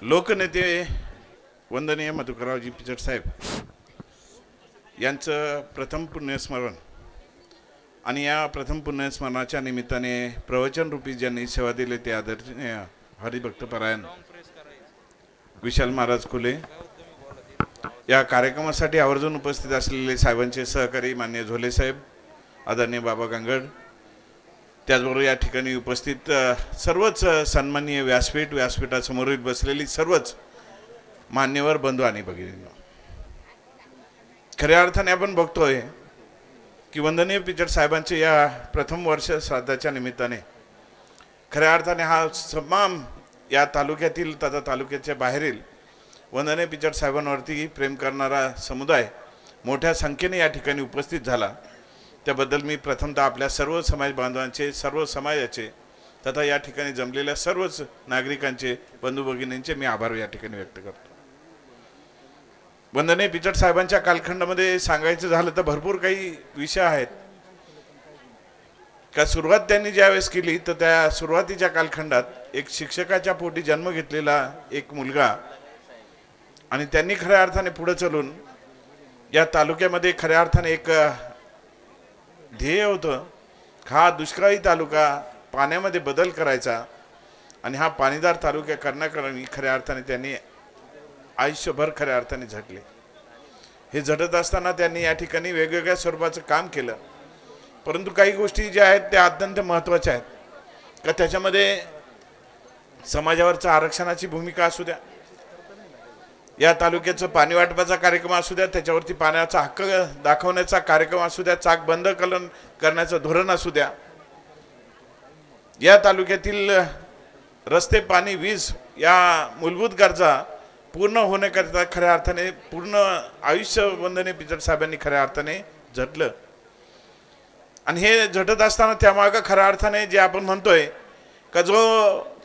लोकनेते वंदनीय मधुकररावजी पिचड साहेब यांचं प्रथम पुण्यस्मरण आणि या प्रथम पुण्यस्मरणाच्या निमित्ताने प्रवचन रूपी ज्यांनी सेवा दिली ते आदरणीय हरिभक्तपरायण विशाल महाराज खुले या कार्यक्रमासाठी आवर्जून उपस्थित असलेले साहेबांचे सहकारी मान्य झोले साहेब, आदरणीय बाबा गांगड, त्याचबरोबर या ठिकाणी उपस्थित सर्वच सन्माननीय व्यासपीठासमोर बसलेली सर्वच मान्यवर बंधू आणि भगिनींनो, खऱ्या अर्थाने आपण बघतोय की वंदनीय पिचड साहेबांचे या प्रथम वर्ष श्राद्धाच्या निमित्ताने खऱ्या अर्थाने हा तमाम या तालुक्यातील तथा तालुक्याच्या बाहेरील वंदनीय पिचड साहेबांवरती प्रेम करणारा समुदाय मोठ्या संख्येने या ठिकाणी उपस्थित झाला। त्याबद्दल मी प्रथमतः आपल्या सर्व समाज बांधवांचे, सर्व समाजाचे तथा या ठिकाणी जमलेल्या सर्वच नागरिकांचे, बंधू भगिनींचे मी आभार या ठिकाणी व्यक्त करतो। वंदनीय पिचड साहेबांच्या कालखंडामध्ये सांगायचं झालं तर भरपूर काही विषय आहेत। का सुरुवात त्यांनी ज्यावेळेस केली तर त्या सुरुवातीच्या कालखंडात एक शिक्षकाच्या पोटी जन्म घेतलेला एक मुलगा आणि त्यांनी खऱ्या अर्थाने पुढे चलून या तालुक्यामध्ये खऱ्या अर्थाने एक ध्येय होतं, हा दुष्काळी तालुका पाण्यामध्ये बदल करायचा आणि हा पाणीदार तालुका करण्याकरता खऱ्या अर्थाने त्यांनी आयुष्यभर खऱ्या अर्थाने झटले। हे झटत असताना त्यांनी या ठिकाणी वेगवेगळ्या स्वरूपाचं काम केलं, परंतु काही गोष्टी ज्या आहेत त्या अत्यंत महत्त्वाच्या आहेत। का त्याच्यामध्ये समाजावरच्या आरक्षणाची भूमिका असू द्या, या तालुक्याचं पाणी वाटपाचा कार्यक्रम असू द्या, त्याच्यावरती पाण्याचा हक्क दाखवण्याचा कार्यक्रम असू द्या, चाक बंद करण्याचं धोरण असू द्या, या तालुक्यातील रस्ते, पाणी, वीज या मूलभूत गरजा पूर्ण होण्याकरता खऱ्या अर्थाने पूर्ण आयुष्य वंदनीय पिचड साहेबांनी खऱ्या अर्थाने झटलं। आणि हे झटत असताना त्यामागे खऱ्या अर्थाने जे आपण म्हणतोय का जो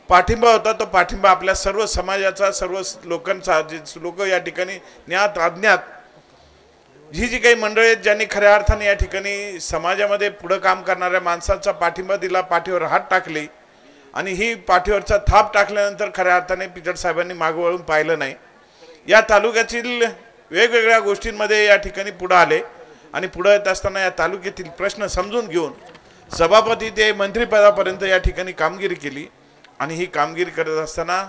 पाठिंबा होता तो पाठिंबा आपल्या सर्व समाजाचा, सर्व लोकांचा, जे लोक या ठिकाणी ज्ञात अज्ञात ही जी काही मंडळी आहेत ज्यांनी खऱ्या अर्थाने या ठिकाणी समाजामध्ये पुढे काम करणाऱ्या माणसांचा पाठिंबा दिला, पाठीवर हात टाकले आणि ही पाठीवरचा थाप टाकल्यानंतर खऱ्या अर्थाने पिचड साहेबांनी मागे वळून पाहिलं नाही। या तालुक्यातील वेगवेगळ्या गोष्टींमध्ये या ठिकाणी पुढे आले आणि पुढे येत असताना या तालुक्यातील प्रश्न समजून घेऊन सभापती ते मंत्रिपदापर्यंत या ठिकाणी कामगिरी केली आणि ही कामगिरी करत असताना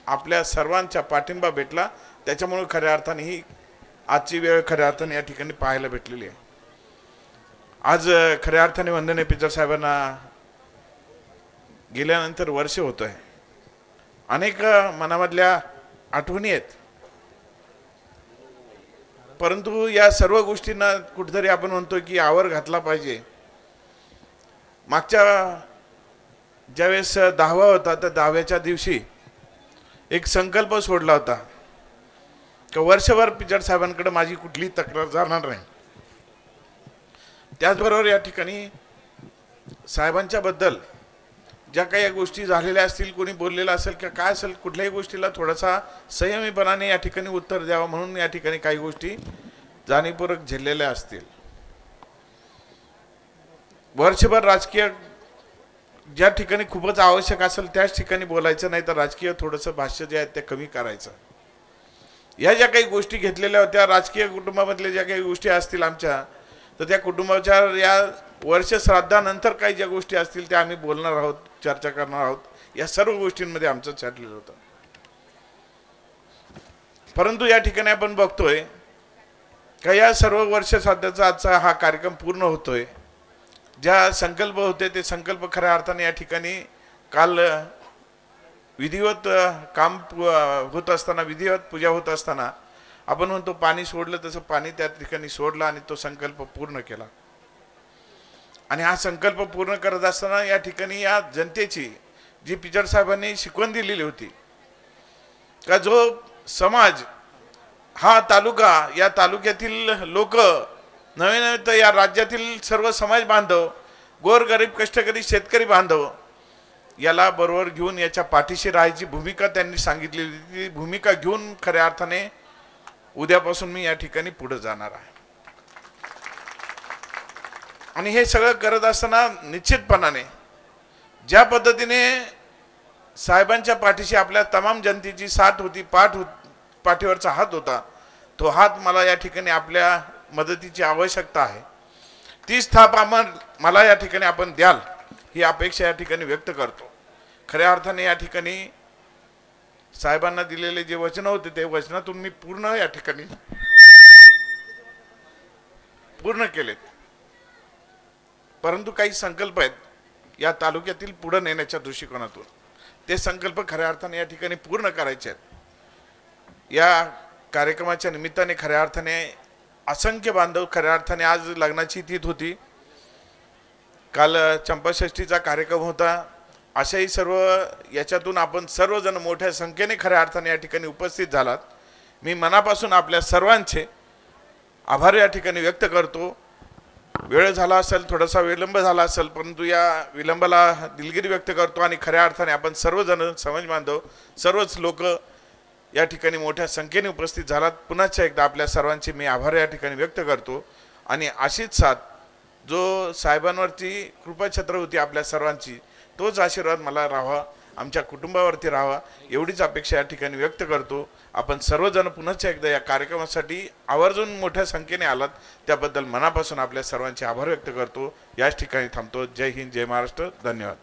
आपल्या सर्वांचा पाठिंबा भेटला। त्याच्यामुळे खऱ्या अर्थाने ही आजची वेळ खऱ्या अर्थाने या ठिकाणी पाहायला भेटलेली आहे। आज खऱ्या अर्थाने वंदनीय पिचड साहेबांना गेल्यानंतर वर्ष होत आहे, अनेक मनामधल्या आठवणी आहेत, परंतु या सर्व गोष्टींना कुठेतरी आपण म्हणतोय की आवर घातला पाहिजे। मागच्या ज्यावेळेस 10वा होता तर 10व्याच्या दिवशी एक संकल्प सोडला होता की वर्षभर पिचड साहेबांकडे माझी कुठली तक्रार जाणार नाही। त्याचबरोबर या ठिकाणी साहेबांच्या बद्दल ज्या काही गोष्टी झालेल्या असतील, कोणी बोललेलं असेल किंवा काय असेल, कुठल्याही गोष्टीला थोडासा संयमीपणाने या ठिकाणी उत्तर द्यावं म्हणून या ठिकाणी काही गोष्टी जाणीवपूर्वक झेललेल्या असतील। वर्षभर राजकीय ज्या ठिकाणी खूपच आवश्यक असेल त्याच ठिकाणी बोलायचं, नाही तर राजकीय थोडंसं भाष्य जे आहे ते कमी करायचं। या ज्या काही गोष्टी घेतलेल्या होत्या राजकीय कुटुंबामधल्या ज्या काही गोष्टी असतील आमच्या, तर त्या कुटुंबाच्या या वर्ष श्राद्धानंतर काही ज्या गोष्टी असतील त्या आम्ही बोलणार आहोत, चर्चा करणार आहोत। या सर्व गोष्टींमध्ये आमचं छाटलेलं होतं, परंतु या ठिकाणी आपण बघतोय का या सर्व वर्ष श्राद्धाचा आजचा हा कार्यक्रम पूर्ण होतोय। ज्या संकल्प होते ते संकल्प खऱ्या अर्थाने या ठिकाणी काल विधिवत काम होत असताना, विधिवत पूजा होत असताना आपण म्हणतो पाणी सोडलं तसं पाणी त्या ठिकाणी सोडलं आणि तो संकल्प पूर्ण केला। आणि हा संकल्प पूर्ण करत असताना या ठिकाणी या जनतेची जी पिचड साहेबांनी शिकवण दिलेली होती का जो समाज, हा तालुका, या तालुक्यातील लोक, नवे नवे तर या राज्यातील सर्व समाज बांधव, गोरगरीब कष्टकरी शेतकरी बांधव याला बरोबर घेऊन याच्या पाठीशी राहायची भूमिका त्यांनी सांगितलेली होती। ती भूमिका घेऊन खऱ्या अर्थाने उद्यापासून मी या ठिकाणी पुढे जाणार आहे। आणि हे सगळं करत असताना निश्चितपणाने ज्या पद्धतीने साहेबांच्या पाठीशी आपल्या तमाम जनतेची साथ होती, पाठीवरचा हात होता. तो हात मला या ठिकाणी आपल्या मदतीची आवश्यकता आहे. ती स्थाप मला या ठिकाणी आपण द्याल ही अपेक्षा या ठिकाणी व्यक्त करतो. खऱ्या अर्थाने या ठिकाणी साहेबांना दिलेले जे वचन होते ते वचनातून मी पूर्ण या ठिकाणी पूर्ण केलेत. परंतु काही संकल्प आहेत या तालुक्यातील पुढे नेण्याच्या दृष्टिकोनातून, ते संकल्प खऱ्या अर्थाने या ठिकाणी पूर्ण करायचे आहेत. या कार्यक्रमाच्या निमित्ताने खऱ्या अर्थाने असंख्य बांधव, खऱ्या अर्थाने आज लग्नाची तिथी होती, काल चंपाषष्ठीचा कार्यक्रम होता. अशाही सर्व याच्यातून आपण सर्वजण मोठ्या संख्येने खऱ्या अर्थाने या ठिकाणी उपस्थित झालात. मी मनापासून आपल्या सर्वांचे आभार या ठिकाणी व्यक्त करतो. वेळ झाला असेल, थोडासा विलंब झाला असेल, परंतु या विलंबाला दिलगिरी व्यक्त करतो आणि खऱ्या अर्थाने आपण सर्वजण समाज बांधव, सर्वच लोक या ठिकाणी मोठ्या संख्येने उपस्थित झालात. पुन्हा एकदा आपल्या सर्वांचे मी आभार या ठिकाणी व्यक्त करतो. आणि अशीच साथ, जो साहेबांवरती कृपाछत्र होती आपल्या सर्वांची, तोच आशीर्वाद मला राहावा, आमच्या कुटुंबावरती राहावा, एवढीच अपेक्षा या ठिकाणी व्यक्त करतो. आपण सर्वजण पुन्हा एकदा या कार्यक्रमासाठी आवर्जून मोठ्या संख्येने आलात, त्याबद्दल मनापासून आपल्या सर्वांचे आभार व्यक्त करतो. याच ठिकाणी थांबतो. जय हिंद, जय महाराष्ट्र. धन्यवाद.